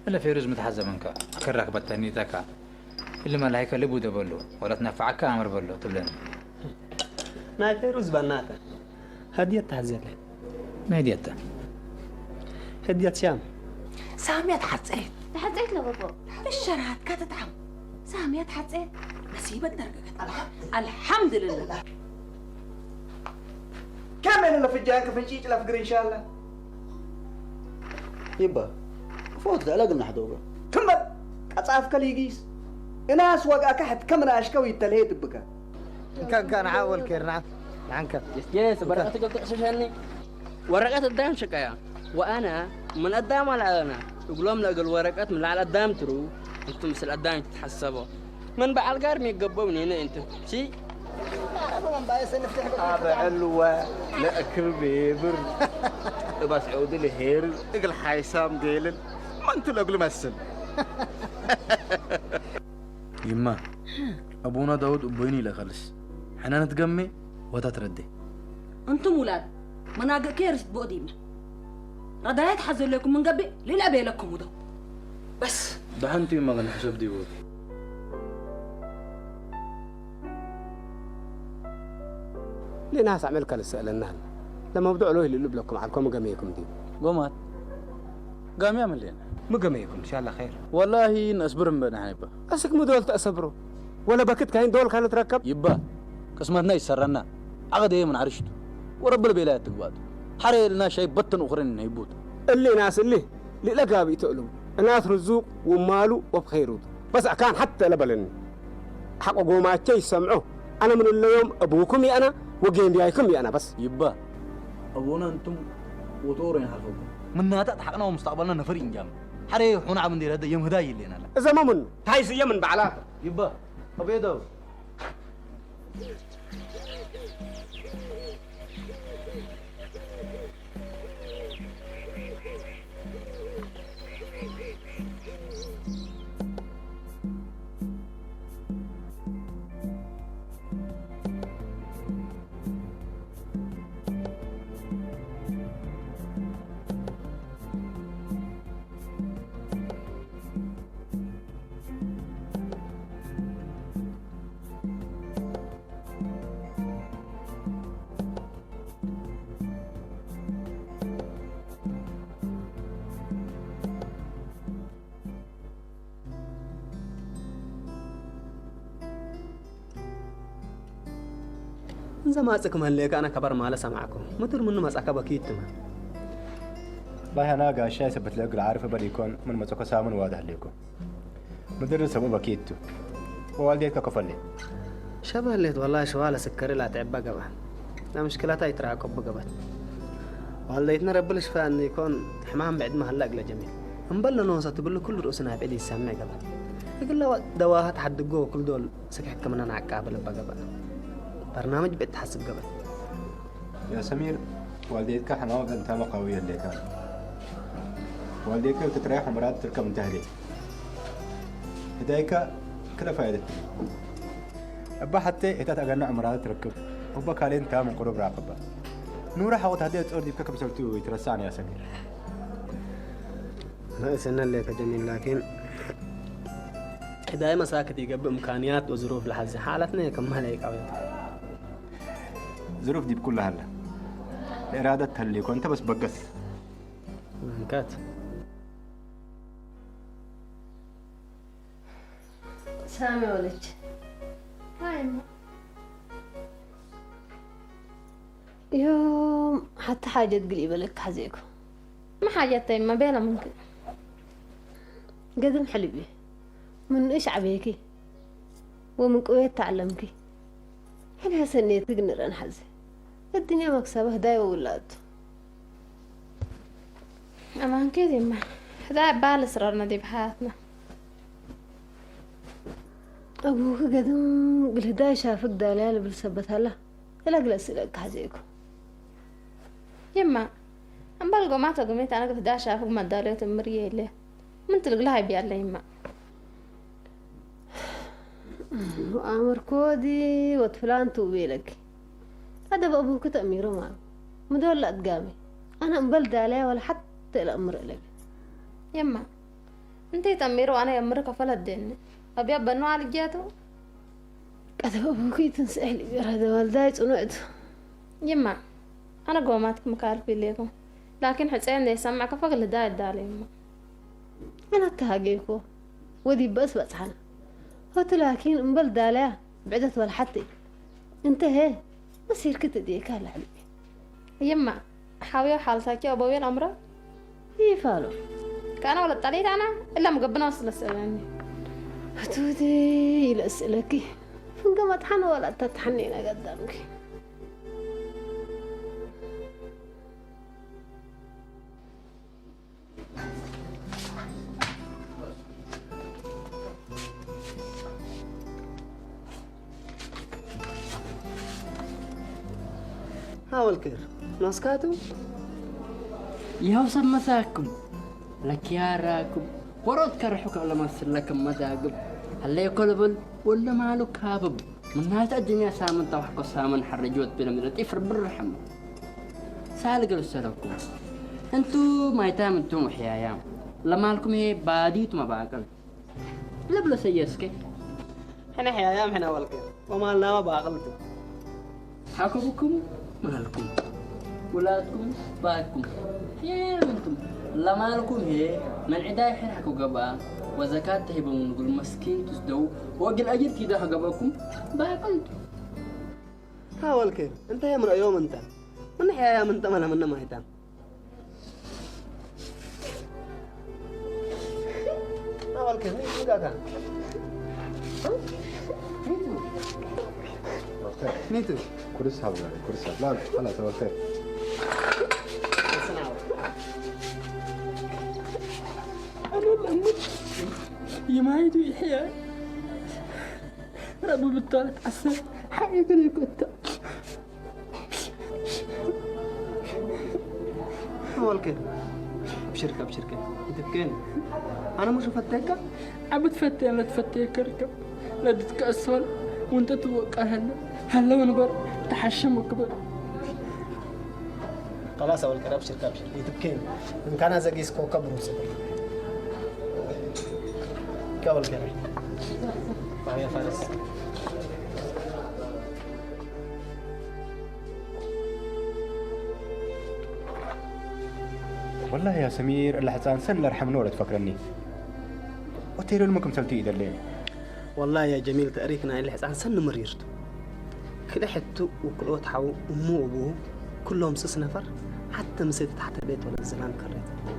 إلا في رز متحزة منك كرك بتاني تكا اللي ما لهيك اللي بوده بلو ولا تنفعك أمر بلو تبلن ما في رز بناتا هدية تحزة لي ما هديتها هدية شام سامية تحزقت تحزقت لبابا بالشرات كتتعب سامية تحزقت نسيبك درجة الحمد لله كم اللي في الجاك في الجيج الأفقر إن شاء الله يبا فوت على قلنا حدوبة كمل أصعف كليجيس أنا أسوق أكحد كم أنا أشكوي التلهيت بك كان عاول كيرنا عنك يس برقت قلت عشاني ورقات الدام شكايا وأنا من الدام على أنا يقولون لقى الورقات من على الدام ترو أنتم مثل الدام تتحسبوا من بعد القارم يقبوني هنا أنتم شي هذا علوة لأكل بيبر بس عودي لهير اقل حيسام قيلل ما انت لقل مسل يما أبونا داود أبويني لخلص حنا نتقمي وتتردي أنتم ولاد مناقة كيرس بودينا ردايات حزر لكم من قبل للأبي لكم وده بس دحنتي ما غن حسب دي بود لناس عمل كل السؤال النهل لما بدو له اللي لكم علىكم قميكم دي قومات قام يعمل لنا مقميكم إن شاء الله خير والله نصبر من حنيبة أسك مدول تأصبروا ولا بكت كاين دول كانت تركب يبا قسمتنا يسرنا عقد ايه من عرشته ورب البلاد تقباد حري لنا شيء بطن اخرين يبوت اللي ناس اللي لقى بيتقلوا الناس رزوق وماله وبخيرود بس كان حتى لبلن حققوا ما شيء سمعوا انا من اليوم ابوكم يا انا وجيم بياكم يا انا بس يبا ابونا انتم وطورين حقكم من ناتات حقنا ومستقبلنا نفرين جام حري حنا عم ندير هذا يوم هداي اللي انا اذا ما من هاي سي من بعلا يبا ابيض زما أسكم هالليك أنا كبر ما سمعكم متر منه مسأكة بكيتما والله أنا قاشي سبت لك العارف بريكون من مسأكة سامن واضح لكم مدرس أبو بكيتو ووالديك كفلي شبه اللي والله شوالة سكري لا تعب قبل لا مشكلتها يتراكب قبل والديتنا رب الشفاء أن يكون حمام بعد ما هلق لجميل نبلنا نوصة تقول له كل رؤوسنا بعيد يسمع قبل يقول له دواها تحدقوه كل دول سكحت كمان أنا عقابل قبل برنامج بتحسب قبل يا سمير والديك حنوق أنت ما قوية اللي كان والديك تتريح ومرات تركب انتهدي هدايك كده فائدة أبا حتى إتا تقنع مرات تركب أبا كالين تام قرب راقبة نورا حوت هدي تصور ديبك كم سلتو يترساني يا سمير ما سنة لك جميل لكن هداية مساكت يقبل إمكانيات وظروف لحظة حالتنا كم هلاك أوي ظروف دي بكلها هلا الإرادة اللي كنت بس بقص كات سامي ولج هاي أمه يوم حتى حاجة تقليبة لك حزيكو ما حاجة تايم ما بيلا ممكن قدم حلبي من إيش عبيكي ومن قوية تعلمكي حلها سنية تقنر أنحزي الدنيا مكسبة هدايا وولاد أمان كده ما هدايا بعال إصرارنا دي بحياتنا أبوك قدم قل هدايا شافك داليال بالسبتها له إلا قلس لك حزيكو يما أم بلقوا ما تقوميت أنا قلت هدايا شافك ما داليت المريه اللي من تلقلها بيالله يما وأمر كودي وطفلان توبيلك هذا بأبوك تأميره معه مدول لا تقامي أنا مبلد عليه ولا حتى الأمر لك يما انتي تمير وانا يمرك فلدين ابي بنو على جاتو كذا ابوكي تنسحلي غير هذا والداي صنعت يما انا قوماتك مكالف ليكم لكن حسين يسمعك فقل داي دالي انا تهاجيكو ودي بس حنا هات لكن مبل دالها بعدت ولا حتى انت هي بصير كنت ديك هلا حبيبي يما حاوي حالتك يا ابوي الامر ايه فالو كان ولا طليت انا الا مقبنا وصل السلام هتودي الاسئلك فنقمت حن ولا تتحنينا قدامك هاول كير ناسكاتو يا وصل مساكم لك يا راكم ورد كرحك ولا مسر لكم مذاقب هل يقلبل ولا مالو كابب من نهاية الدنيا سامن توحكو سامن حرجوت بلا من الطفر بالرحم سالق لسلكم انتو ما يتام انتو محيايام لما لكم هي باديت ما باقل لبلا سيسكي حنا حيايام حنا هاول كير وما لنا ما باقلتو حكمكم مالكم ولادكم باكم يا انتم لما لكم هي من عداي حرحكو قبا وزكاة تهبون نقول مسكين تسدو وقل أجر كده قباكم باقلتم هاول كير انت يا من يوم انت من حيايام انت مالا من ما يتام هاول كير مين قاعد نيتو كرس هذا كرس لا خلاص توكل يا مايدو يحيى ربو بالطالة عسل حقيقة لي كنت هاول كير بشركة انت بكين انا مش فتاكة عم تفتي لا تفتي كركب لا تتكسر وانت توقع هلا ونبر تحشم وكبر خلاص اول كير ابشر انت بكين ان كان زقيس كوكب روسي كاول كير يا فارس والله يا سمير اللي حسان سن الله يرحم نورة تفكرني وتيرو المكم سلتي إذا الليل والله يا جميل تاريخنا اللي حسان سن مريرته كده حتو وكلوت حو أمه وأبوه كلهم سس نفر حتى مسيت تحت بيت ولا الزلام كريت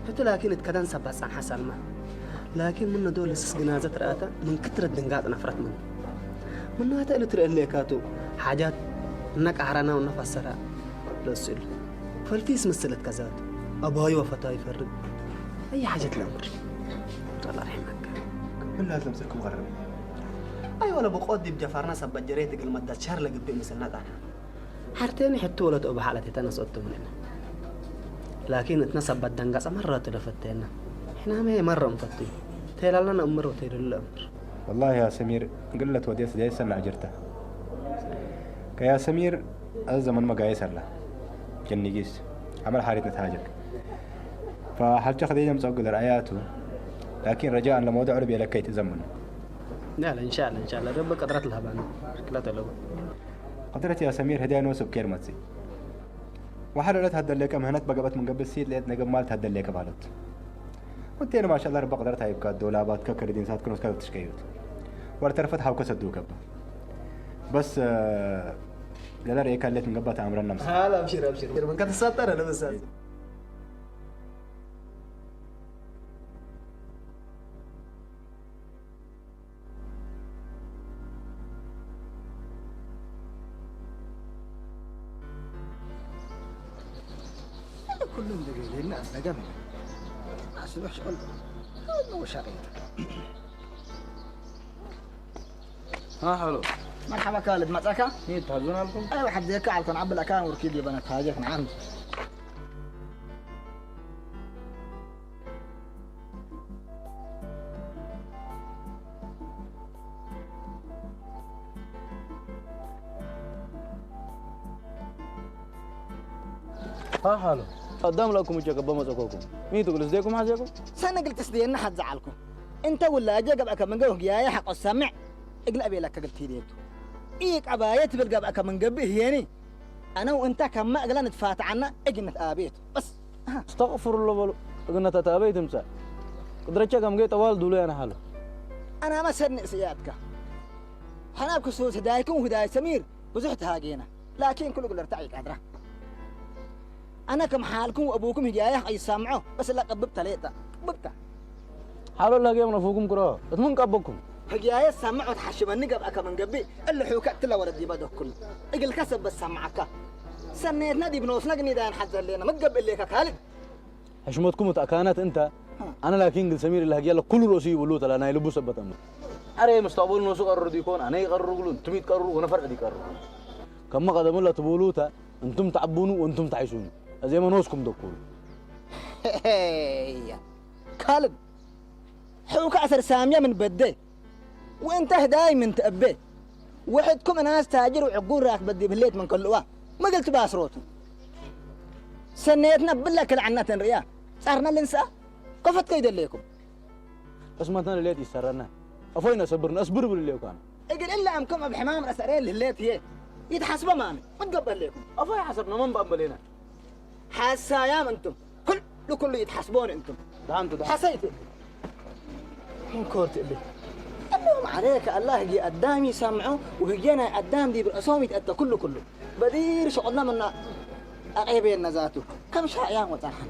حتى لكن اتكدن سبس عن حسن ما لكن منه دول سس جنازة رأته من كتر الدنقات نفرت منه هتا اللي ترى اللي كاتو حاجات انك أعرنا ونفسرها لو سئل فالتيس مثلت كذات أبوي وفتاي يفرق أي حاجة الأمر الله يرحمك من لازم سلكم غرب أي ولا بقودي بجفارنا سب جريتك المدة شهر لقبي مثلنا ده حرتين حتى ولا تقبل حالتي تنسقت مننا لكن اتنسب بالدنقص مرة تلفتينا احنا ما هي مرة مفتي تيلا لنا أمر وتيلا الأمر والله يا سمير قلت وديس دي سنة عجرته كيا سمير الزمن ما قايس الله جني جيس عمل حارة نتهاجر فحلت خديجة مسوق رأياته لكن رجاء لموضوع عربي لكي تزمن لا إن شاء الله ربك قدرت لها بان لا تلو قدرت يا سمير هدايا نوسب كيرمتي وحررت هذا اللي كم هنت بقبت من قبل سيد لقيت نجم مالت هذا اللي كبالت قلت أنا ما شاء الله رب قدرت هاي بكاد دولابات ككردين سات كنوس كذا تشكيوت ورترفت حاو كسدو كبا بس لا رأيك اللي تنقبت عمر النمس لا أبشر من كده ساتر أنا بس كلهم دقيقة الناس دقمي حسن وحش قلبه هو شقيق ها حلو مرحبا خالد معك مين تهزون لكم؟ ايوه حد يك على تنعب الاكان وركيد لي بنات حاجك نعم ها حلو قدام لكم وجهك بما زكوكم مين تقول ازديكم حاجكم سنة قلت تسدينا حد زعلكم انت ولا اجي قبعك من قوه يا حق السمع اقلع ابي لك قلت هديته ايك عبايت بالقبعك من قبه هيني انا وانت كما اقلا نتفات عنا اجي نتقابيت بس استغفر الله بلو قلنا تتابيت امسا قدرتك كم جيت طوال دولي انا حاله انا ما سرني سيادك حنا بكسوس هدايكم وهداي سمير وزحت هاجينا لكن كل قل ارتعي قادره انا كم حالكم وابوكم هجايه اي سامعوا بس لا قببت ليتا قببت حالو الله جيمنا فوقكم كرا اتمن قبكم هجايه سامعوا تحشمني قبك من قبي اللي حوكت لا ولدي بدك كل اقل كسب بس سمعك سنيتنا دي بنوسنا قنيدان حزر لنا ما تقبل ليك خالد حشمتكم وتأكانات انت انا لكن قل سمير اللي هجيلا كل رؤسي يقولوا تلا انا يلبس بتم اري مستقبل نوسو قرر ديكون انا يقرر يقولون تميت قرر وانا فرق دي قرر كما قدموا لا تقولوتا انتم تعبونوا وانتم تعيشون زي ما نوسكم دكول خالد حوك أثر سامية من بده وانت هداي من تأبيه وحدكم ناس تاجر وعقول راك بدي بليت من كل وقت ما قلت باسروتو سنيتنا بالله كل عنات ريال صارنا الانساء قفت كيد ليكم بس ما تنا ليت يسرنا افوينا صبرنا اصبر باللي كان اقل الا امكم بحمام الاسرين اللي ليت هي يتحسبوا مامي ما تقبل ليكم افوي حسبنا من بقبلينا حسايام انتم كل يتحسبون انتم دعمتوا حسيتي من كورت اللي اللهم عليك الله يجي قدامي سمعوا وهجينا قدام دي بالاسوم يتأتى كله بدير شغلنا من اقيبين نزاته كم شايام وترحل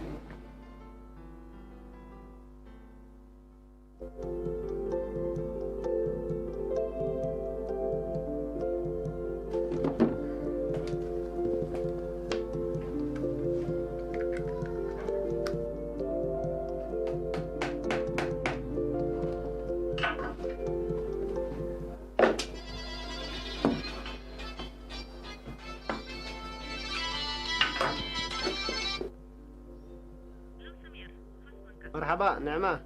مرحبا نعمة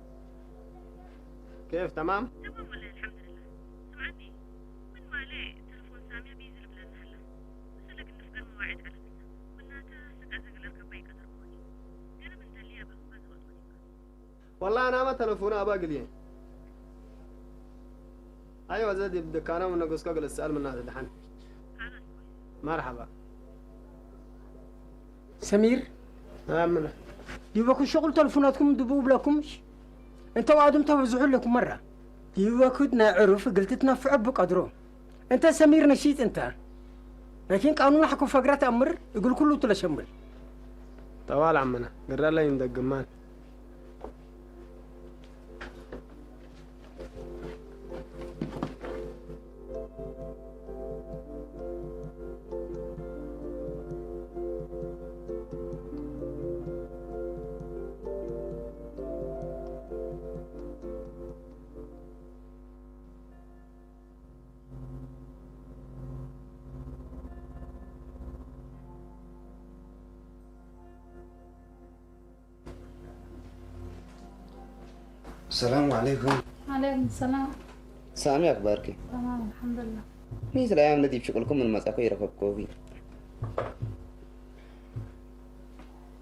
كيف تمام؟ تمام والله الحمد لله سمعتني من ما ليه تلفون سامية بينزل بلاد هلا بس لك نفقر مواعيد على فينا والناتا سقازق الاركب اي قدر بوني انا من دليا بس والله انا ما تلفون ابا قليل ايوه زادي بدكانه من نقص قبل السؤال من هذا دحين مرحبا سمير نعم يبقى شغل تلفوناتكم دبوب لكمش انت وعدم توزعوا لكم مرة يبقى كنا عرف قلت تنفع بقدره انت سمير نشيت انت لكن قانون حكم فقرات امر يقول كله تلشمل طوال عمنا قرر لا يندق جمان السلام عليكم. عليكم السلام. سامي أخبارك؟ تمام الحمد لله. ميز الأيام التي بشغلكم من مساكو يركبكوا في.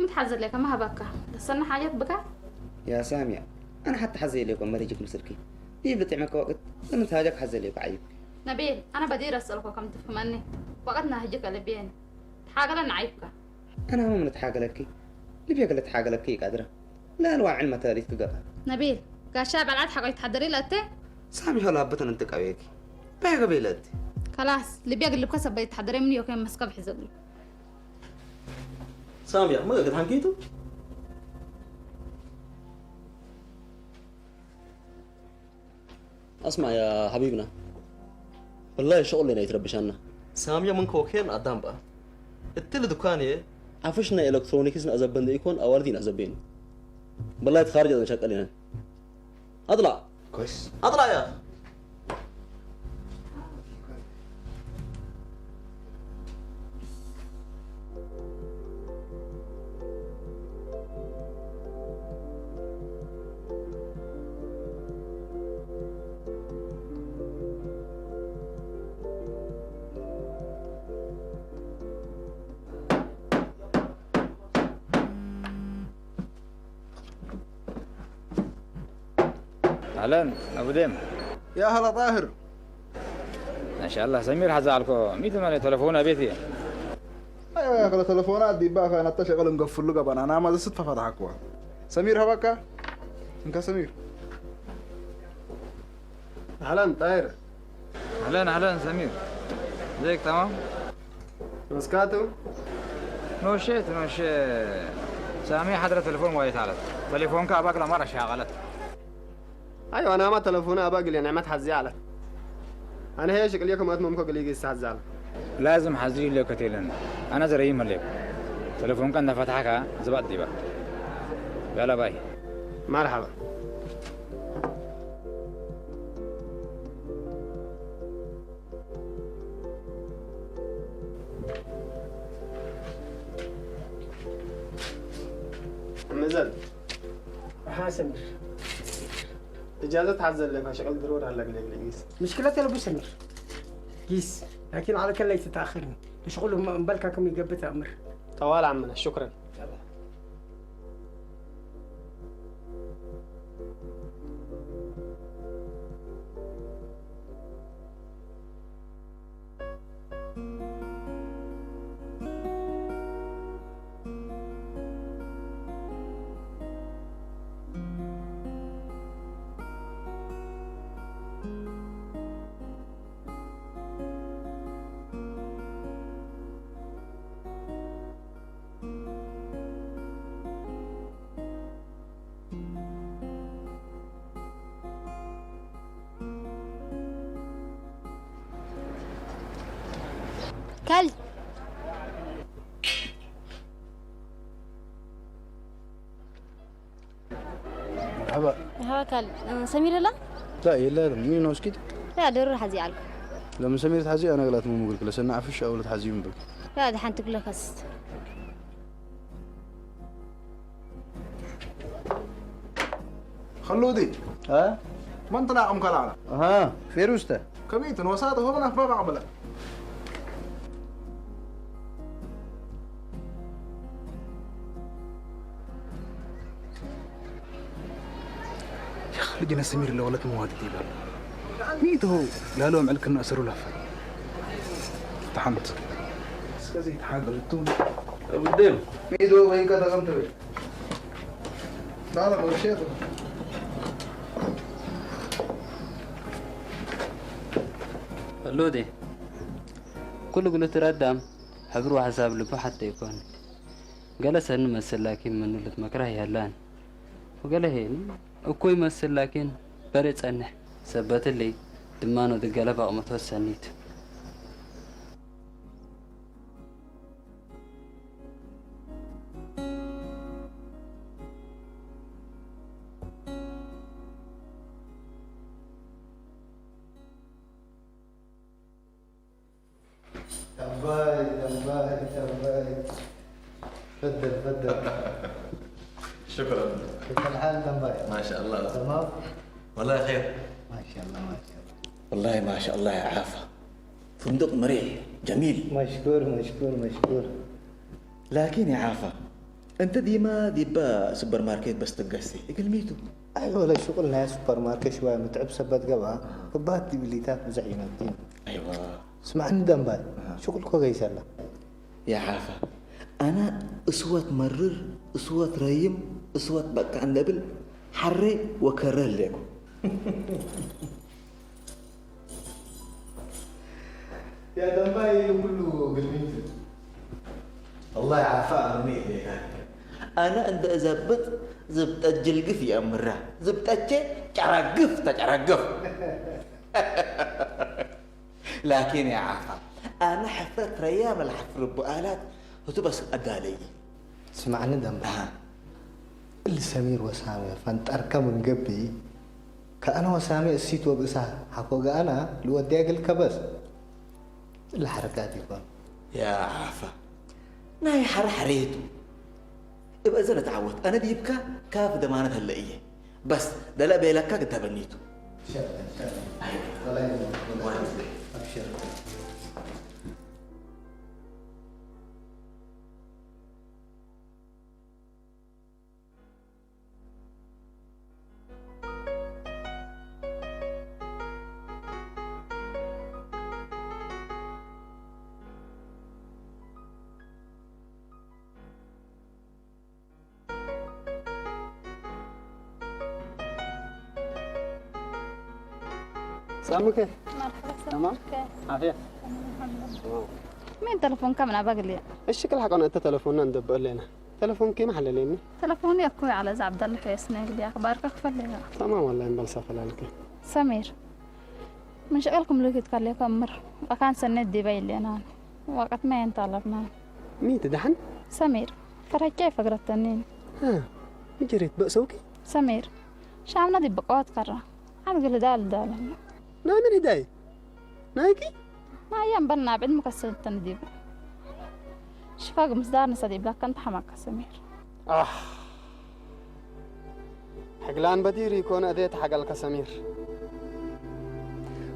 متحزر لك ما هبكى. استنى حاجات بكى؟ يا سامية أنا حتى حزي لكم ما تجيك مسركي. يبدأ تعملك وقت لما تهاجك حزي لك عيب. نبيل أنا بدير أسألك كم تفهمني. وقتنا هجيك لبين. تحاجة لنا عيبك. أنا هم نتحاجة لك. اللي بيقول تحاجة لك قادرة. لا أنواع علم تاريخ تقرأ. نبيل قاشاب على حاجة يتحضري لأتي؟ سامي هلا بطن أنت قويك. بقى قبيلات. خلاص اللي بيقلب كسب بيتحضري مني وكان مسكب حزقلي. سامي ما قد حكيتوا؟ اسمع يا حبيبنا والله شغلنا يتربشنا سامية من كوكين قدام بقى التل دكاني عفشنا الكترونيكس ازبند يكون اوردين ازبين بالله تخارج هذا شكل لنا اطلع كويس اطلع يا اخي اهلا ابو ديم. يا هلا طاهر. ما شاء الله سمير حزعلكم ميت مالي تلفون بيتي. ايوه يا اخي التلفونات دي بقى انا تشغل مقفل له قبل انا ما صدفه فتحك واحد. سمير هبكا انك سمير. اهلا طاهر. اهلا سمير. ازيك تمام؟ مسكاتو؟ نو شيت سامي حضرة تلفون وايت على تلفون كاباك لمرة شغلت. ايوه انا ما تلفوني اباقي اللي نعمت حزيالة. انا هي شكل يكم اتممكو قلي يجي حزيالة. لازم حزي لك كتيلن. انا زريم لك. تلفون كان فتحك زبط دي بقى. يلا باي. مرحبا. مزل حاسمر إجازة تعزل لك شغل ضروري هلا قليل قيس. مشكلتي لو بسمر قيس لكن على كل تتاخرني شغله مبلكه كم يقبت امر. طوال عمنا شكرا. كل مرحبا. ها كل سميرة لا؟ لا يلا مين نوس كده؟ لا ضروري حزي عليكم. لما سمير تحزي انا قلت مو مقولك لسنا عفش او تحزي من بك. لا دي حنتك لك هست. خلودي. ها؟ من طلع ام كلانا؟ ها فيروستا. كميت وساته هو من فوق عمله. لجنا سمير اللي ولد مواد ديبا ميت هو لا لهم علك انه اسروا لفه طحنت سكازي تحاقلتون قدام ميت هو وين كذا قمت به لا لا مشيت لودي كل قلت ردام حبرو حساب لبو حتى يكون جلس نمثل لكن من اللي مكره يهلان وقال هين أكوي مثل لكن بريت أنه سبت اللي دمانو دقلبة أو متوسنيت تنباي تفضل شكرا. كيف الحال تنباي؟ ما شاء الله. تمام؟ والله خير. ما شاء الله ما شاء الله. والله ما شاء الله يا عافا. فندق مريح جميل. مشكور مشكور مشكور. لكن يا عافا انت ديما ديبا سوبر ماركت بس تقسي اقلميتو. ايوه لا شغلنا سوبر ماركت شويه متعب سبت قبها كبات دي بليتات مزعيمه الدين. ايوه اسمعني دنباي شغل كويس هلا. يا عافا انا اصوات مرر اصوات ريم اصوات بقى عن دبل حري وكرر لكم. يا دنباي كله قلبيته. الله يعافى مني هيك. انا عند زبط الجلقف يا مرة زبط تعرقف تتعرقف. لكن يا عافا انا حفرت ريام الحفر بآلات وتبس ادالي. اسمعني دنباي اللي سمير وسامي فانت اركب من قبي كأنا وسامي السيت وبسها حقوق انا لو وديك الكبس الحركات يكون يا عافا ناي حريتو ابقى زي تعود انا ديبكا كاف دمانة هلئية بس ده لا بيلكا قد تبنيتو. شكرا الله يسلمك ابشر. سامو كيف؟ تمام؟ عافية؟ مين تلفون كامل باقي الشكل حقنا انت تلفوننا ندب لنا تلفون كي محل ليني تلفوني اكوي على عبد الله حسني لي اخبارك كفل تمام والله مبلسه فلالك سمير من شغلكم لو كتكلم مر وكان سند دي باي انا وقت ما ينطلبنا مين تدحن؟ سمير فرح كيف قرأت التنين ها مجريت بأسوكي سمير شامنا دي بقوات كرة أنا قل دال من هداي نايكي ما أيام بنا بعد مكسر التنديب شفاق مصدارنا صديب لك كنت حماك سمير حقلان بدير يكون أديت حق الكسمير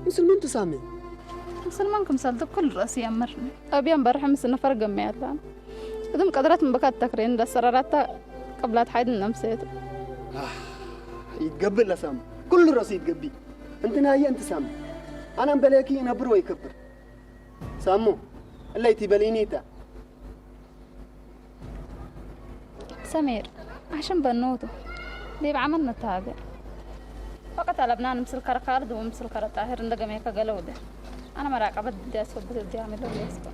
مسلمين تسامي مسلمانكم صدق كل رأسي أمرني أبيان برح مسلنا فرق ميلان إذا قدرت من بكات تكرين ده سرارات قبلات حيد النمسيت يتقبل لسام كل رأسي يتقبي أنت ناهي أنت سامي أنا مبلاكي نبر ويكبر سامو اللي يتبلينيتا سمير عشان بنوته دي بعملنا تاجر وقت على بنان مثل كركارد ومثل كرطاهر ندق ميكا قلوده أنا مراقبة بدي أسوي بدي أعمل له ليسكو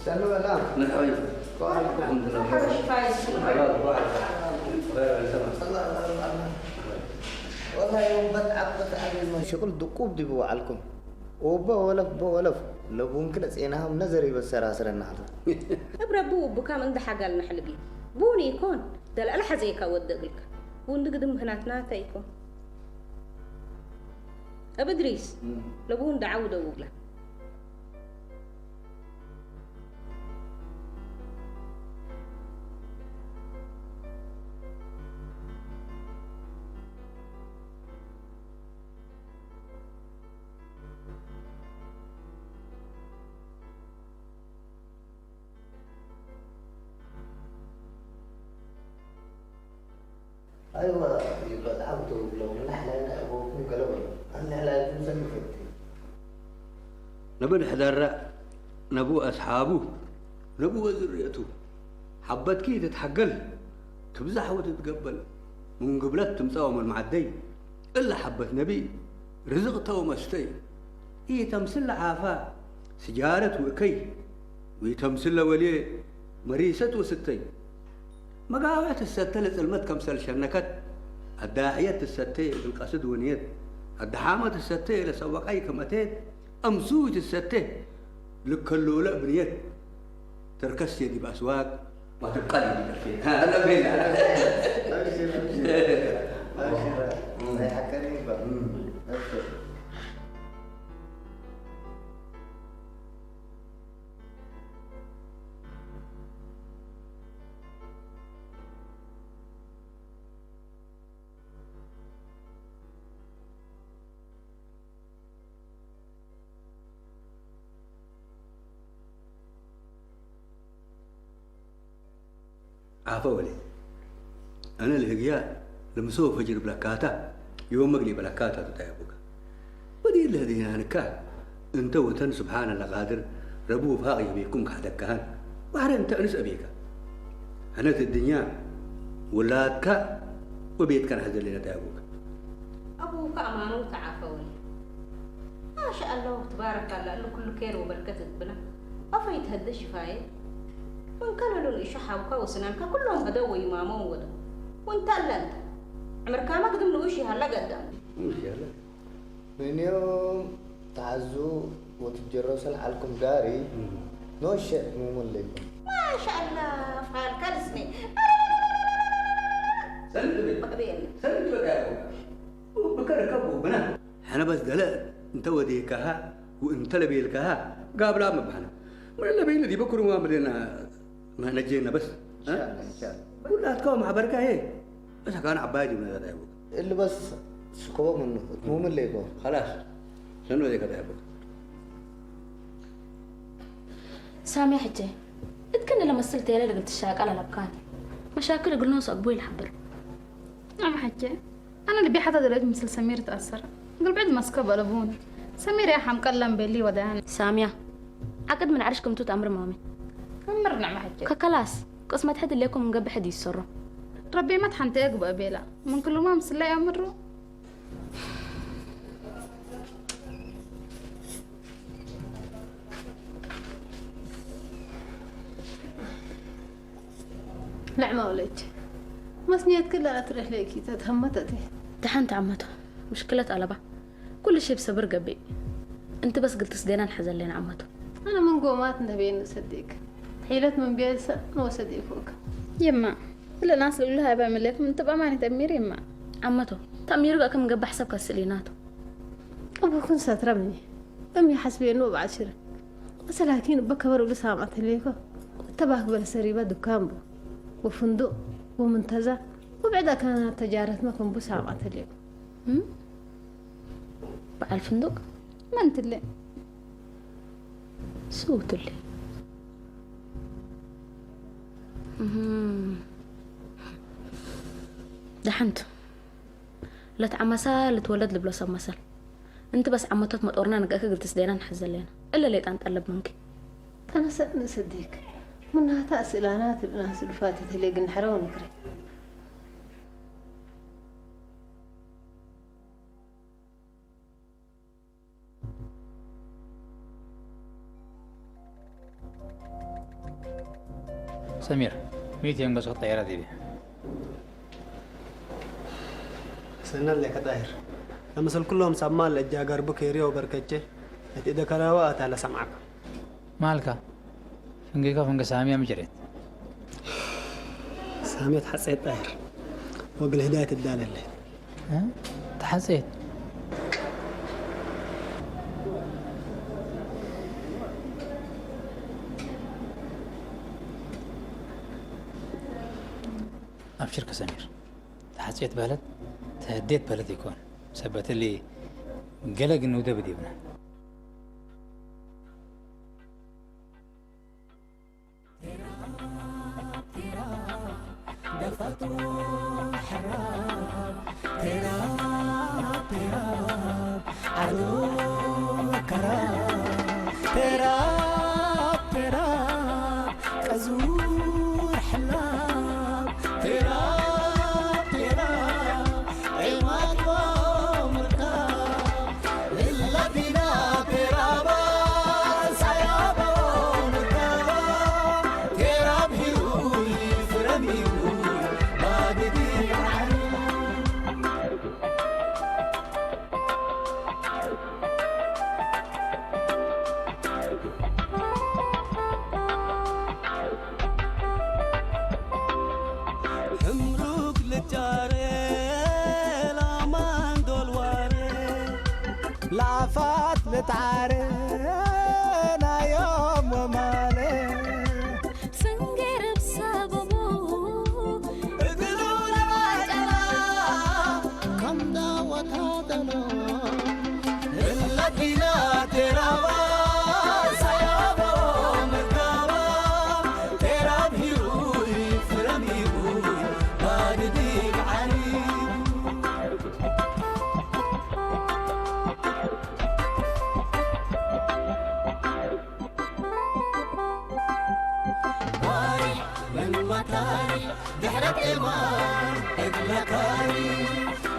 سلوا الآن من حوالي الحمد لله والله يوم بتعب من شغل دقوب دي بوعلكم وبولف لو ممكن اسيناهم نظري بس سراسر النهارده ابرا بو كام عند حاجه المحلقي بوني يكون دل الحزيك ودقلك وندقدم هناتنا تيكون ابدريس لبون دعوده وقله ايوه يبقى دعوته لو نحن هنا ابوكم قالوا انا لا نسمي فتي نبن حدر نبو اصحابه نبو ذريته حبت كي تتحقل تمزح وتتقبل من قبلت تمساوم المعدي الا حبت نبي رزقته ومستي هي تمثل عافا سجارة وكي ويتمثل ولي مريسة وستي مقاوعة الستة المت كمسل شنكت الداعية الستة بالقصد ونيت الدحامة الستة لسوقي كمتين أمسوج الستة لكلولة بنيت تركس يدي بأسواق ما تبقى لي بالفين هذا بين هاي حكاني بقى عفولي أنا الهجياء لما سوف أجر بلاكاتا يوم مقلي بلاكاتا تتعبك بدي الذي هنكا أنت وتن سبحان الله قادر ربو فاقي بيكم كحدك كهان وعلى أنت أنس أبيك هنت الدنيا ولادك وبيتك هذا اللي نتعبك أبوك أمانو تعافولي ما شاء الله تبارك الله أنه كل خير وبركة بنا أفيت هذا شفاية من كان لون إشحابك وسنانك كلهم هدوا إمامهم وده وانت أنت عمرك ما قدم نوشي هلا قدام من يوم تعزوا وتجرسوا لحالكم داري نو شيء مو ملي ما شاء الله فعل كرسني سلمت بك بكركبوا بنا أنا بس دلال أنت وديكها وأنت لبيلكها قابل ما بحنا من اللي بين دي بكرة ما بدنا ما نجينا بس إن شاء الله إن شاء الله كلها تكون مع بركة هيك بس كان عبادي من هذا اللي بس سكوب منه مو من اللي يقول خلاص شنو ذيك تعبك سامي حجي اتكن لما صرت يا قلت الشاق على لبكان مشاكل قلنا نوص ابوي الحبر نعم حجي انا اللي بحدا دلوقتي مثل سمير تاثر قل بعد مسكب لبون سمير يا حم كلم بلي ودان ساميه عقد من عرشكم توت امر مامي امر نعم حجي ككلاس قسمت حد ليكم من قبل حد يسره ربي ما تحنتيق بقبيله من كل ما مسلا يامروا نعمة وليت مسنيت كلها لا تروح ليكي تتهمتتي تحنت عمته مشكلة قلبة كل شيء بصبر قبي انت بس قلت سدينا نحزن لنا عمته انا من قومات نبين نصدق حيلت من بيسا نو صديقك يما كل الناس اللي لها بعمل لكم انت بأمانة تأمير يما عمته تأمير كم قبل حسب كسليناته ابو كن ساترمني امي حسبي انه بعد شرك بس لكن بكبر ولسه ما تليكو تبعك بالسريبة دكان بو وفندق ومنتزه وبعدها كانت تجارة ما كن بس ما تليكو بقى الفندق ما انت اللي سوت اللي دحنت لا تعمسا لتولد لبلا صب مثل انت بس عمتك ما تقرنا نقاك قلت سدينا نحزن لنا الا ليت انت قلب منك انا نصدق منها تأسئلانات الناس اللي فاتت اللي قلنا حرون نكري سمير ميت يوم قصة الطيارة دي سنة اللي كداير لما كلهم سمان لجا قربو كيريو وبركتشي إذا كراوات على سمعك مالك فنجيكا سامية مجريت سامية تحسيت داير وقل هداية الدالة اللي ها تحسيت أبشرك يا سمير تحسيت بلد تهديت بلد يكون سبت لي قلق إنه ده بدي ابنه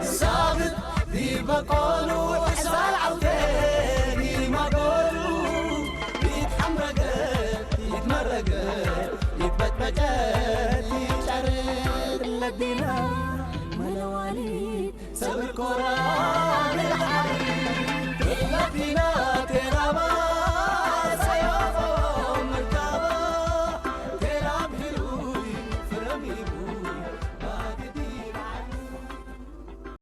صابت ذي بقول وحسال عوتين